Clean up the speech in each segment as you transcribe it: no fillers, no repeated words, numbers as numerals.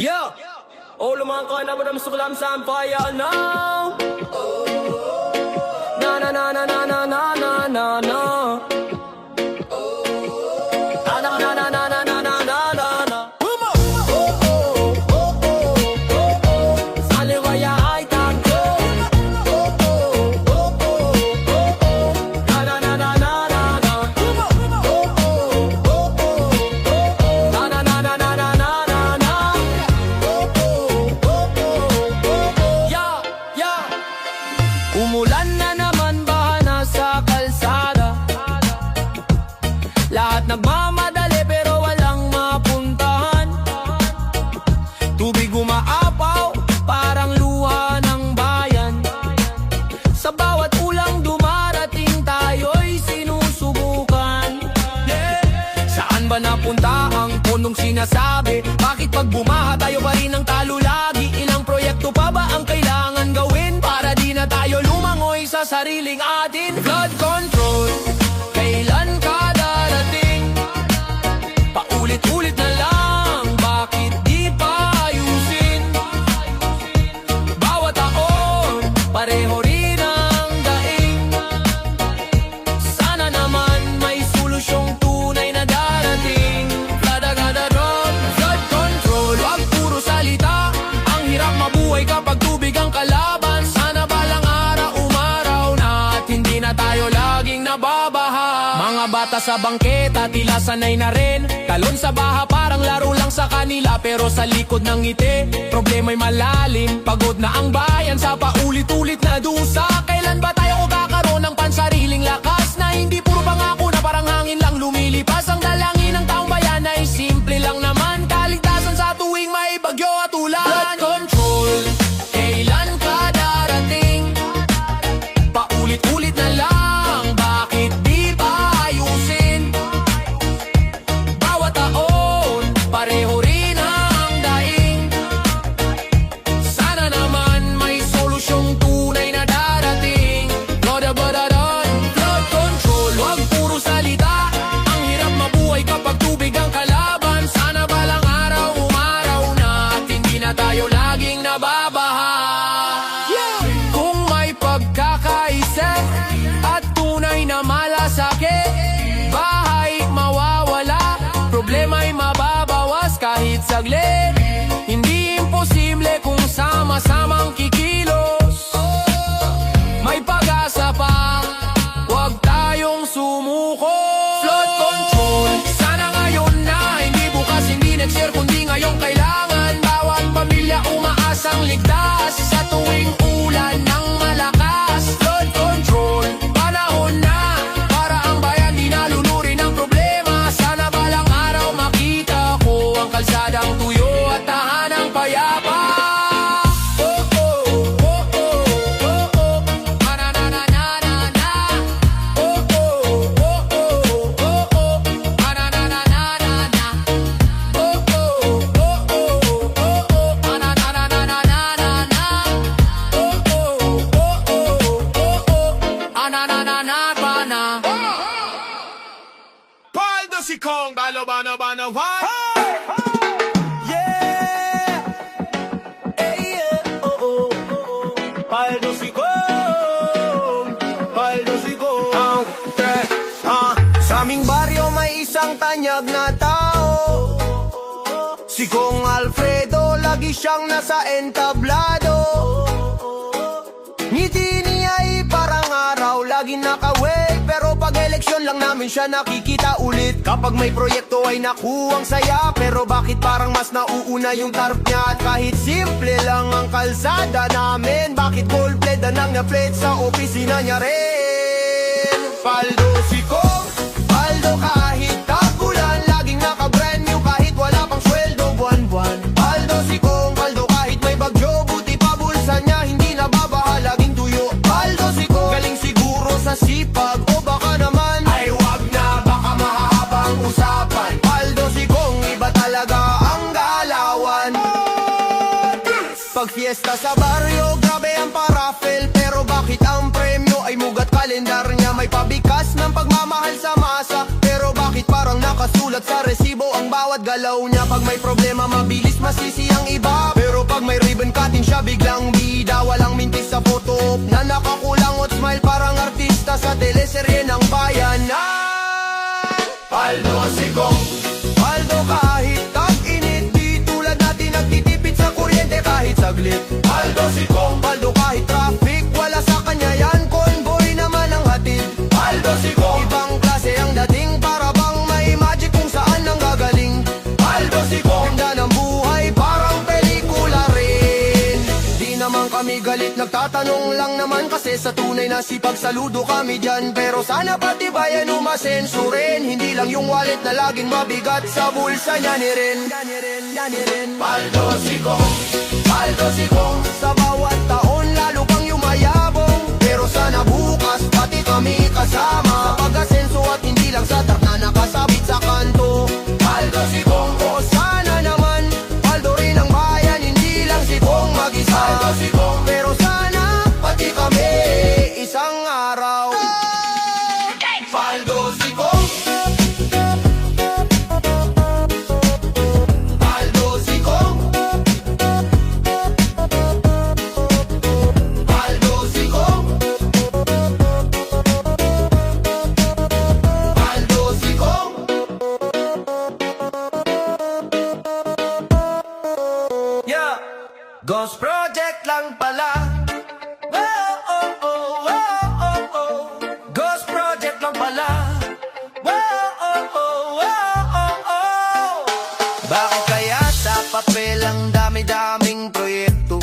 Yeah, all of my kind of them slams on fire now. Na na na na na na na na na na. Na na na na na na na na na na. Salivaya ay tango. Na na na na na na na. Na na na na na na na na. Yeah, yeah. Umulan na naman ba nasa kalsada? Lahat nagmamadali pero walang mapuntahan. Tubig umaapaw, parang luha ng bayan. Sa bawat ulang dumarating tayo'y sinusubukan. Saan ba napunta ang punong sinasabi? Bakit pag bumaha tayo pa rin ang talo lagi? Ilang proyekto pa ba ang kailangan gawin para di na tayo lumangoy sa sariling atin? Flood control, kailan ka darating? Paulit-ulit na lang, bakit di pa ayusin? Bawat taon, pareho rin ang daing. Sana naman may solusyong tunay na darating. Flood control, wag puro salita. Ang hirap mabuhay kapag tubig ang kalaban. Sana balang araw umaraw na at hindi na tayo laging nababaha. Mga bata sa bangketa, tila sanay na rin. Talon sa baha, parang laro lang sa kanila. Pero sa likod ng ngiti, problema'y malalim. Pagod na ang bayan sa paulit-ulit na dusa. Kailan ba tayo kakaroon ng pansariling lakas? Na hindi puro pangako na parang hangin lang lumilipas. Ang dalangin ng taong bayan ay simple lang naman. Kaligtasan sa tuwing may bagyo at ulan. Flood control, kailan ka darating? Paulit-ulit na lang, bakit di pa ayusin? Bawat taon, pareho rin ang daing. Sana naman may solusyong tunay na darating. Flood control, wag puro salita. Ang hirap mabuhay kapag tubig ang kalaban. Sana balang araw umaraw na at hindi na tayo laging nababaha. Kung may pagkakaisip at tunay na malasakit, bahay mawawala, problema'y mababawas kahit saglit. Hindi imposible kung sama-samang kikilos. May pag-asa pa, huwag tayong sumuko. Flood control, sana ngayon na, hindi bukas, hindi next year, kundi ngayong kailangan. Bawat pamilya umaasang ligtas sa tuwing ulan ng malakas. Flood control, panahon na para ang bayan di nalulurin ng problema. Sana balang araw makita ko ang kalsadang tuyo at tahanang payapa. Oh oh, oh oh, oh oh, na na na na na na. Oh oh, oh oh, oh oh, na na na na na na. Oh oh, oh oh, oh oh, na na na na na na na. Oh oh, oh oh, oh oh, na na na na pa na. Paldo si Kong, balo bano bano one. Yeah, hey, yeah, oh, oh, oh, oh. Paldo si Kong, Paldo si Kong. Sa aming baryo may isang tanyag na tao. Si Kong Alfredo, lagi siyang nasa entablado. Ngiti niya'y parang araw, lagi naka-wave. Pero pag eleksyon lang namin siya nakikita ulit. Kapag may proyekto ay nakuwang saya. Pero bakit parang mas nauuna yung tarp niya? At kahit simple lang ang kalsada namin, bakit gold-plated na na-plate sa opisina niya rin? Paldo si Kong, Paldo kahit tag-ulan, laging naka-brand new kahit wala pang sweldo buwan-buwan. Paldo si Kong, Paldo kahit may bagyo, buti pa bulsa niya hindi nababaha, laging tuyo. Paldo si Kong, galing siguro sa sipag, o baka naman ay wag na, baka mahabang usapan. Paldo si Kong, iba talaga ang galawan. Pag fiesta sa baryo, grabe ang parafel. Pero bakit ang premyo ay mugat kalendar niya? May pabikas ng pagmamahal sa masa. Pero bakit parang nakasulat sa resibo ang bawat galaw niya? Pag may problema mabilis masisi ang iba. teleserye ng bayanan. Paldo si Kong, Paldo kahit tag-init, di tulad natin nagtitipid sa kuryente kahit saglit. Paldo si Kong, Paldo kahit traffic, wala sa kanya yan, convoy naman ang hatid. Paldo si Kong, ibang klase ang dating, para bang may magic kung saan ang gagaling. Paldo si Kong, ganda ng buhay, parang pelikula rin. Di naman kami galit, nagtatanong lang naman kasi sa tunay na sipag saludo kami dyan. Pero sana pati bayan umasenso rin, hindi lang yung wallet na laging mabigat sa bulsa niya ni rin. Paldo si Kong, Paldo si Kong, sa bawat taon lalo pang yumayabong. Pero sana bukas pati kami kasama sa pag-asenso at hindi lang sa truck na nakasabit sa kanto. Paldo si Kong, o sana naman Paldo rin ang bayan, hindi lang si Kong mag-isa. Paldo si Kong, pero sana pati kami isang araw. Paldo si Kong, Paldo si Kong, Paldo si Kong, Paldo si Kong. Yeah, Ghost Project lang pala. Oh, oh, oh, oh, oh, oh. Ghost Project lang pala. Oh, oh, oh, oh, oh, oh. Bakit kaya sa papel ang dami-daming proyekto?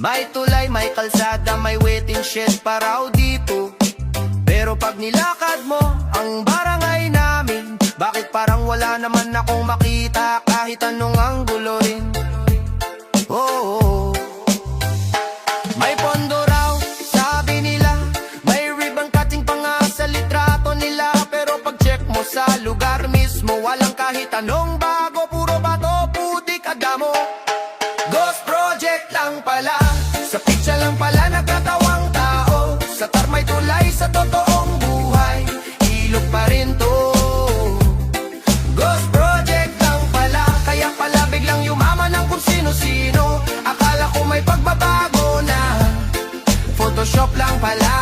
May tulay, may kalsada, may waiting shed pa raw dito. Pero pag nilakad mo ang barangay namin, bakit parang wala naman akong makita kahit anong anggulo rin? Oh, oh, oh. May pondo raw, sabi nila, may ribbon cutting pa nga sa litrato nila. Pero pag check mo sa lugar mismo, walang kahit anong bago, puro bato, putik at damo. Ghost Project lang pala, sa picture lang pala nagkatawang tao. Sa tar may tulay, sa totoong buhay, ilog pa rin to. Ghost Project lang pala, kaya pala biglang yumaman ng kung sino-sino. Akala ko may pagbabago na, Photoshop lang pala.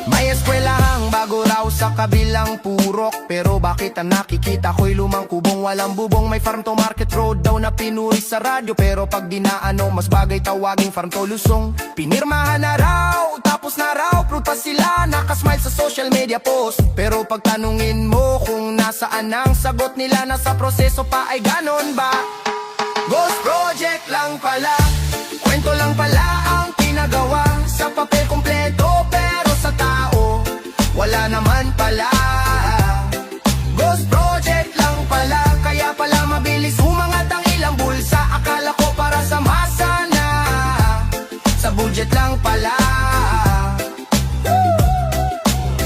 May eskwelahang bago raw sa kabilang purok, pero bakit ang nakikita ko'y lumang kubong walang bubong? May farm to market road daw na pinuri sa radyo, pero pag dinaano mas bagay tawaging farm to Lusong. Pinirmahan na raw, tapos na raw, proof pa sila, nakasmile sa social media post. Pero pag tanungin mo kung nasaan ang sagot nila, nasa proseso pa, ay ganon ba? Ghost Project lang pala, kwento lang pala ang pinagawa. Sa papel kompleto pero sa tao wala naman pala. Ghost Project lang pala, kaya pala mabilis umangat ang ilang bulsa. Akala ko para sa masa na, sa budget lang pala.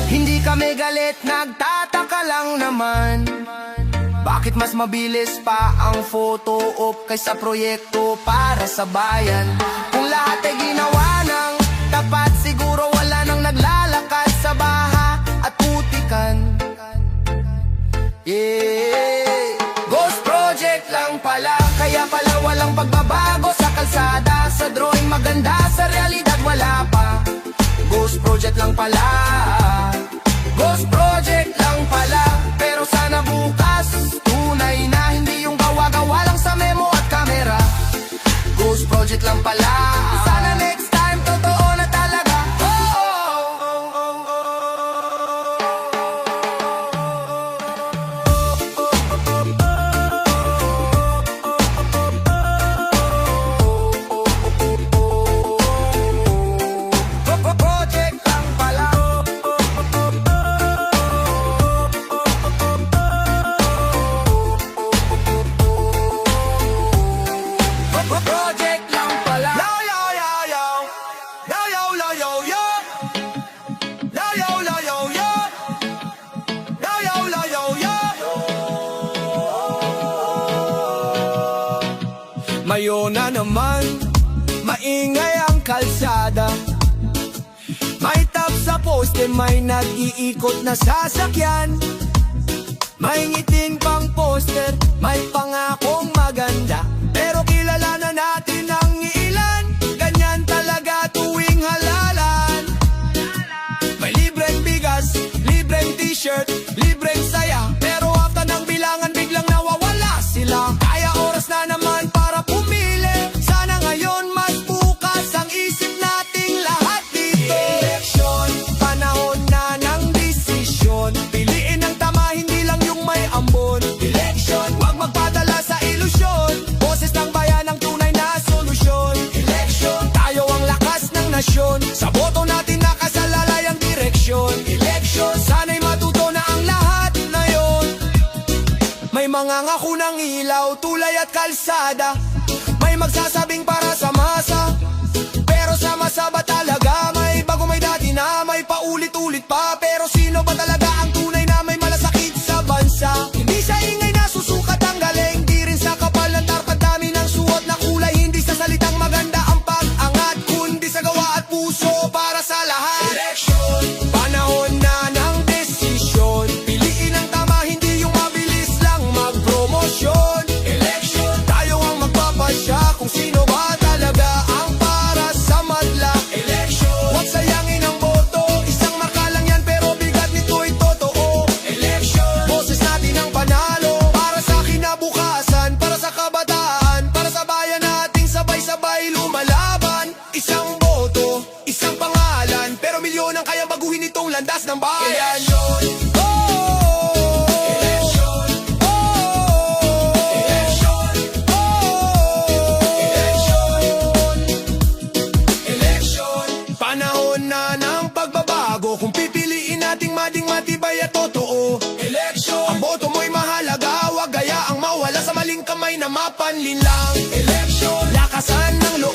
Hindi kami galit, nagtataka lang naman, bakit mas mabilis pa ang photo op kaysa proyekto para sa bayan? Kung lahat ay ginawa ng tapat, siguro wala nang naglalakad sa baha at putikan. Yeah, Ghost Project lang pala, kaya pala walang pagbabago sa kalsada. Sa drawing maganda, sa realidad wala pa. Ghost Project lang pala, Ghost Project lang pala. Pero sana bukas tunay na, hindi yung gawa-gawa lang sa memo at camera. Ghost Project lang pala, sana next time totoo na talaga. Oh, oh, oh, oh, oh, oh. Project lang pala. Project lang pala. Yo, yo, yo, yo. Yo, yo, yo, yo, yo. Yo, yo, yo, yo, yo. Yo, yo, yo, yo, yo. Mayo na naman, maingay ang kalsada. May tap sa poste, may nag-iikot na sasakyan. May ngiting pang poster, may pangakong maganda. Pero kilala na natin ang ilan, ganyan talaga tuwing halala. Puno ng ilaw, tulay at kalsada. May magsasabing para sa masa, pero sa masa ba talaga? May bago, may dati na, may paulit-ulit pa. Pero sino ba talaga ang tunay na may malasakit sa bansa? Hindi sa ingay na susukat ang galing, di rin sa kapal ng tarpad, dami ng suot na kulay. Hindi sa salitang maganda ang pag-angat, kundi sa gawa at puso para sa lahat. Election, panahon na ng desisyon. Piliin ang tama, hindi yung mabilis lang magpromosyon. Election, tayo ang magpapasya kung sino ba talaga ang para sa madla. Election, huwag sayangin ang boto, isang marka lang yan pero bigat nito'y totoo. Election, boses natin ang panalo para sa kinabukasan, para sa kabataan, para sa bayan nating sabay-sabay lumalaban. Isang boto, isang pangalan, pero milyon ang kayang baguhin itong landas ng bayan. Election, election, election, election. Panahon na ng pagbabago, kung pipiliin nating mading matibay at totoo. Election, ang boto mo'y mahalaga, wag gayaang mawala sa maling kamay na mapanlinlang. Election, lakasan ng loob